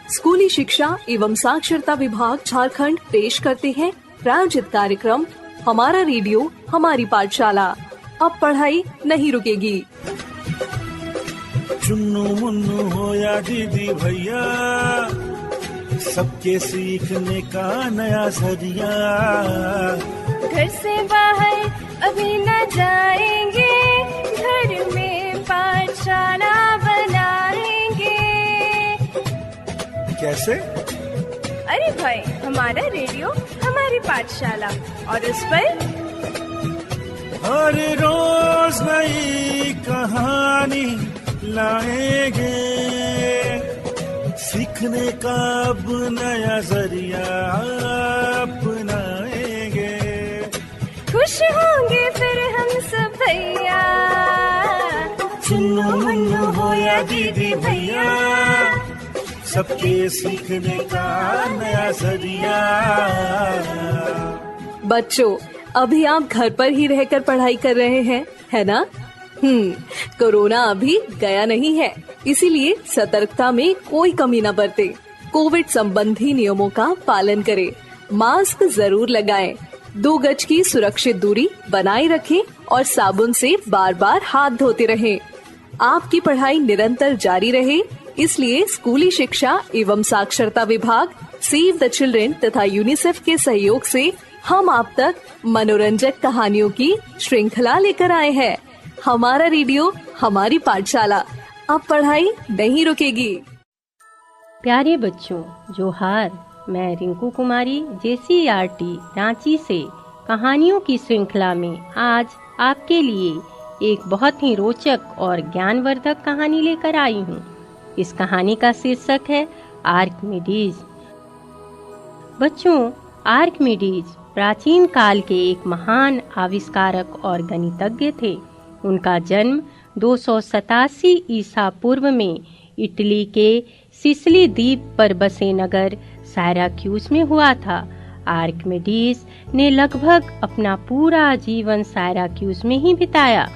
स्कूली शिक्षा एवं साक्षरता विभाग झारखंड पेश करते हैं प्रायोजित कार्यक्रम हमारा रेडियो हमारी पाठशाला। अब पढ़ाई नहीं रुकेगी। चुन्नू मुन्नू हो या दीदी भैया, सबके सीखने का नया जरिया। घर से बाहर अभी न जाएंगे, घर में पाठशाला बनाएंगे। कैसे? अरे भाई, हमारा रेडियो हमारी पाठशाला, और उस पर हर रोज नई कहानी लाएंगे, सीखने का अब नया जरिया अपनाएंगे। खुश होंगे फिर हम सब भैया, चुन्नू मुन्नू हो या दीदी भैया, सबके सीखने का नया जरिया। बच्चों, अभी आप घर पर ही रहकर पढ़ाई कर रहे हैं, है ना? कोरोना अभी गया नहीं है, इसीलिए सतर्कता में कोई कमी न बरते। कोविड संबंधी नियमों का पालन करें, मास्क जरूर लगाएं, 2 गज की सुरक्षित दूरी बनाए रखें और साबुन से बार बार हाथ धोते रहें। आपकी पढ़ाई निरंतर जारी रहे, इसलिए स्कूली शिक्षा एवं साक्षरता विभाग, सेव द चिल्ड्रेन तथा यूनिसेफ के सहयोग से हम आप तक मनोरंजक कहानियों की श्रृंखला लेकर आए हैं। हमारा रेडियो हमारी पाठशाला, अब पढ़ाई नहीं रुकेगी। प्यारे बच्चों, जोहार। मैं रिंकू कुमारी JCERT रांची से कहानियों की श्रृंखला में आज आपके लिए एक बहुत ही रोचक और ज्ञानवर्धक कहानी लेकर आई हूँ। इस कहानी का शीर्षक है आर्किमिडीज। बच्चों, आर्किमिडीज प्राचीन काल के एक महान आविष्कारक और गणितज्ञ थे। उनका जन्म 287 ईसा पूर्व में इटली के सिसिली द्वीप पर बसे नगर सायराक्यूज में हुआ था। आर्किमिडीज ने लगभग अपना पूरा जीवन सायराक्यूज में ही बिताया।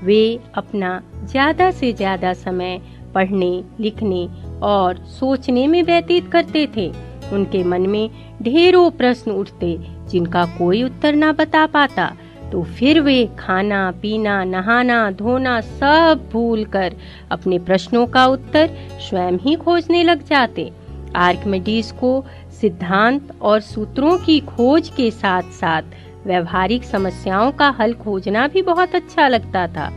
वे अपना ज्यादा से ज्यादा समय पढ़ने, लिखने और सोचने में व्यतीत करते थे। उनके मन में ढेरों प्रश्न उठते जिनका कोई उत्तर न बता पाता, तो फिर वे खाना, पीना, नहाना, धोना सब भूलकर अपने प्रश्नों का उत्तर स्वयं ही खोजने लग जाते। आर्किमिडीज को सिद्धांत और सूत्रों की खोज के साथ साथ व्यवहारिक समस्याओं का हल खोजना भी बहुत अच्छा लगता था।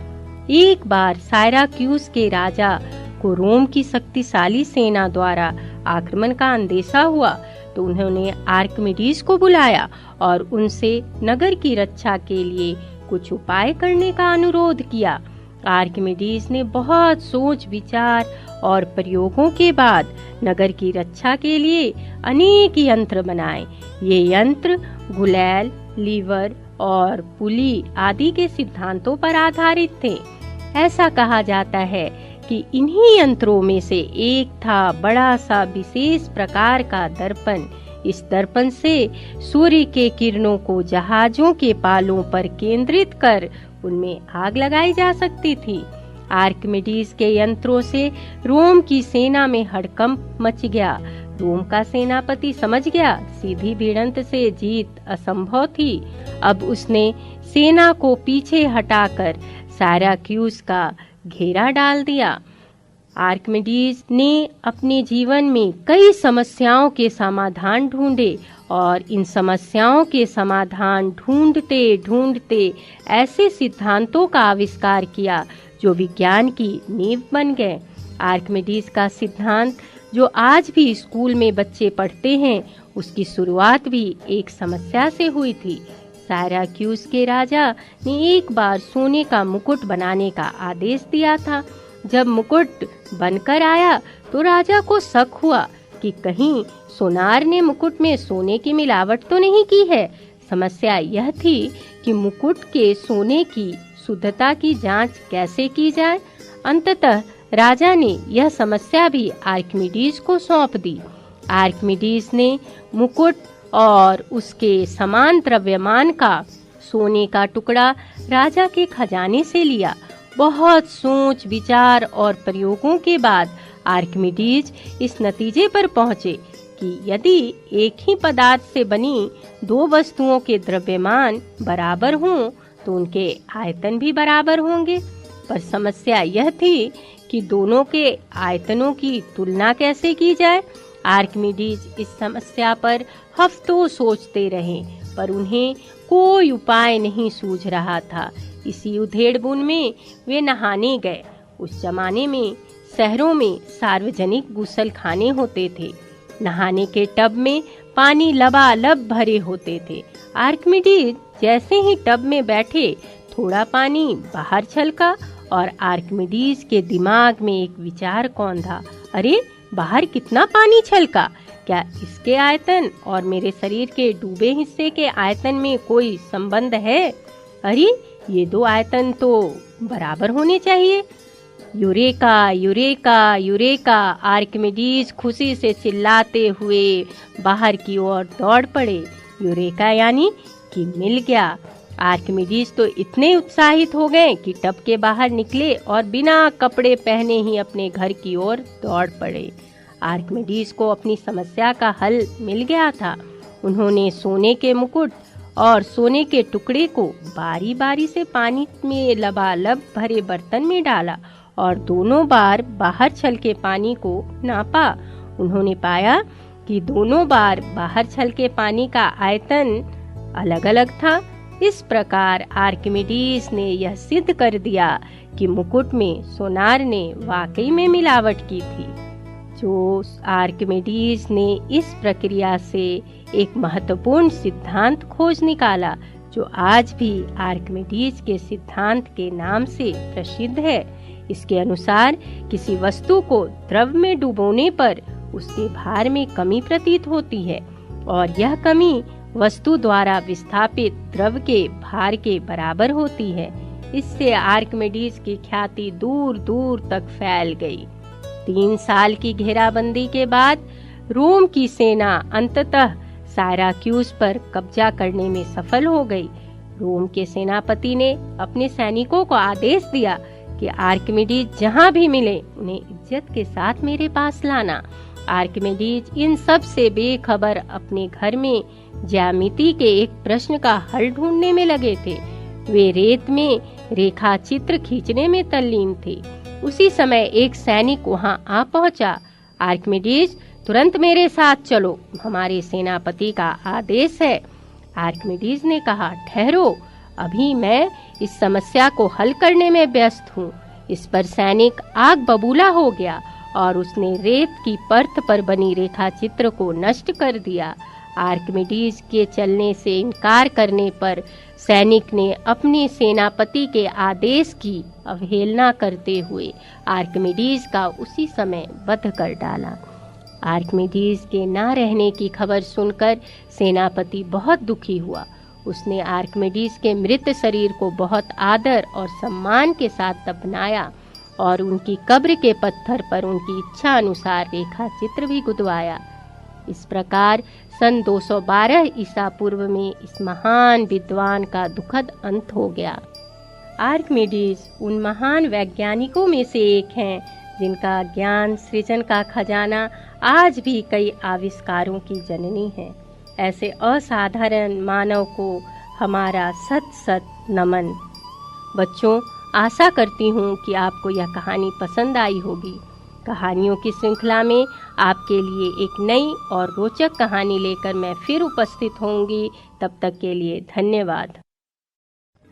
एक बार सायराक्यूज के राजा को रोम की शक्तिशाली सेना द्वारा आक्रमण का अंदेशा हुआ, तो उन्होंने आर्किमिडीज को बुलाया और उनसे नगर की रक्षा के लिए कुछ उपाय करने का अनुरोध किया। आर्किमिडीज ने बहुत सोच विचार और प्रयोगों के बाद नगर की रक्षा के लिए अनेक यंत्र बनाए। ये यंत्र गुलैल, लीवर और पुली आदि के सिद्धांतों पर आधारित थे। ऐसा कहा जाता है कि इन्हीं यंत्रों में से एक था बड़ा सा विशेष प्रकार का दर्पण। इस दर्पण से सूर्य के किरणों को जहाजों के पालों पर केंद्रित कर उनमें आग लगाई जा सकती थी। आर्किमिडीज के यंत्रों से रोम की सेना में हड़कंप मच गया। रोम का सेनापति समझ गया सीधी भिड़ंत से जीत असंभव थी। अब उसने सेना को पीछे हटाकर सायराक्यूज का घेरा डाल दिया। आर्किमिडीज ने अपने जीवन में कई समस्याओं के समाधान ढूंढे और इन समस्याओं के समाधान ढूंढते ढूंढते ऐसे सिद्धांतों का आविष्कार किया जो विज्ञान की नींव बन गए। आर्किमिडीज का सिद्धांत जो आज भी स्कूल में बच्चे पढ़ते हैं, उसकी शुरुआत भी एक समस्या से हुई थी। सायराक्यूज के राजा ने एक बार सोने का मुकुट बनाने का आदेश दिया था। जब मुकुट बनकर आया तो राजा को शक हुआ कि कहीं सोनार ने मुकुट में सोने की मिलावट तो नहीं की है। समस्या यह थी कि मुकुट के सोने की शुद्धता की जांच कैसे की जाए। अंततः राजा ने यह समस्या भी आर्किमिडीज को सौंप दी। आर्किमिडीज ने मुकुट और उसके समान द्रव्यमान का सोने का टुकड़ा राजा के खजाने से लिया बहुत सोच विचार और प्रयोगों के बाद आर्किमिडीज इस नतीजे पर पहुँचे कि यदि एक ही पदार्थ से बनी दो वस्तुओं के द्रव्यमान बराबर हों तो उनके आयतन भी बराबर होंगे। पर समस्या यह थी कि दोनों के आयतनों की तुलना कैसे की जाए। आर्किमिडीज इस समस्या पर हफ्तों सोचते रहे, पर उन्हें कोई उपाय नहीं सूझ रहा था। इसी उधेड़-बुन में वे नहाने गए। उस जमाने में शहरों में सार्वजनिक गुसलखाने होते थे। नहाने के टब में पानी लबालब भरे होते थे। आर्किमिडीज जैसे ही टब में बैठे, थोड़ा पानी बाहर छलका और आर्किमिडीज के दिमाग में एक विचार कौंधा, अरे बाहर कितना पानी छलका, क्या इसके आयतन और मेरे शरीर के डूबे हिस्से के आयतन में कोई संबंध है? अरे ये दो आयतन तो बराबर होने चाहिए। यूरेका यूरेका यूरेका, आर्किमिडीज खुशी से चिल्लाते हुए बाहर की ओर दौड़ पड़े। यूरेका यानी कि मिल गया। आर्किमिडीज तो इतने उत्साहित हो गए कि टब के बाहर निकले और बिना कपड़े पहने ही अपने घर की ओर दौड़ पड़े। आर्किमिडीज को अपनी समस्या का हल मिल गया था। उन्होंने सोने के मुकुट और सोने के टुकड़े को बारी बारी से पानी में लबालब भरे बर्तन में डाला और दोनों बार बाहर छलके पानी को नापा। उन्होंने पाया कि दोनों बार बाहर छलके पानी का आयतन अलग अलग था। इस प्रकार आर्किमिडीज ने यह सिद्ध कर दिया कि मुकुट में सोनार ने वाकई में मिलावट की थी। जो आर्किमिडीज ने इस प्रक्रिया से एक महत्वपूर्ण सिद्धांत खोज निकाला, जो आज भी आर्किमिडीज के सिद्धांत के नाम से प्रसिद्ध है। इसके अनुसार किसी वस्तु को द्रव में डुबोने पर उसके भार में कमी प्रतीत होती है और यह कमी वस्तु द्वारा विस्थापित द्रव के भार के बराबर होती है। इससे आर्किमिडीज की ख्याति दूर दूर तक फैल गई। 3 साल की घेराबंदी के बाद रोम की सेना अंततः सायराक्यूज पर कब्जा करने में सफल हो गई। रोम के सेनापति ने अपने सैनिकों को आदेश दिया कि आर्किमिडीज जहाँ भी मिले उन्हें इज्जत के साथ मेरे पास लाना। आर्किमिडीज इन सब से बेखबर अपने घर में ज्यामिति के एक प्रश्न का हल ढूंढने में लगे थे। वे रेत में रेखा चित्र खींचने में तल्लीन थे। उसी समय एक सैनिक वहां आ पहुंचा। आर्किमिडीज, तुरंत मेरे साथ चलो, हमारे सेनापति का आदेश है। आर्किमिडीज ने कहा, ठहरो, अभी मैं इस समस्या को हल करने में व्यस्त हूँ। इस पर सैनिक आग बबूला हो गया और उसने रेत की परत पर बनी रेखा चित्र को नष्ट कर दिया। आर्किमिडीज के चलने से इनकार करने पर सैनिक ने अपने सेनापति के आदेश की अवहेलना करते हुए आर्किमिडीज का उसी समय वध कर डाला। आर्किमिडीज के न रहने की खबर सुनकर सेनापति बहुत दुखी हुआ। उसने आर्किमिडीज के मृत शरीर को बहुत आदर और सम्मान के साथ दफनाया और उनकी कब्र के पत्थर पर उनकी इच्छा अनुसार रेखा चित्र भी गुदवाया। इस प्रकार सन 212 ईसा पूर्व में इस महान विद्वान का दुखद अंत हो गया। आर्किमिडीज उन महान वैज्ञानिकों में से एक हैं जिनका ज्ञान सृजन का खजाना आज भी कई आविष्कारों की जननी है। ऐसे असाधारण मानव को हमारा सत सत नमन। बच्चों, आशा करती हूँ कि आपको यह कहानी पसंद आई होगी। कहानियों की श्रृंखला में आपके लिए एक नई और रोचक कहानी लेकर मैं फिर उपस्थित होंगी। तब तक के लिए धन्यवाद।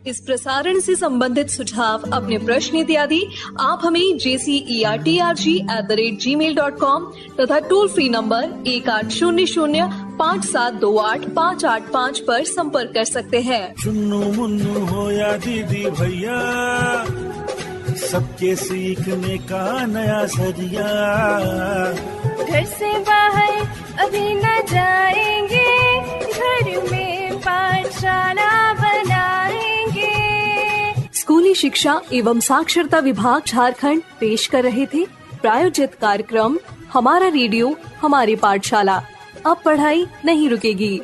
इस प्रसारण से संबंधित सुझाव, अपने प्रश्न इत्यादि आप हमें jcerg@gmail.com तथा टोल फ्री नंबर 1800-5728-585 पर संपर्क कर सकते हैं। चुन्नू मुन्नू हो या दीदी भैया, सबके सीखने का नया जरिया। घर से बाहर अभी न जाएंगे, घर में पाठशाला बनाएंगे। स्कूली शिक्षा एवं साक्षरता विभाग झारखंड पेश कर रहे थे प्रायोजित कार्यक्रम हमारा रेडियो हमारी पाठशाला। अब पढ़ाई नहीं रुकेगी।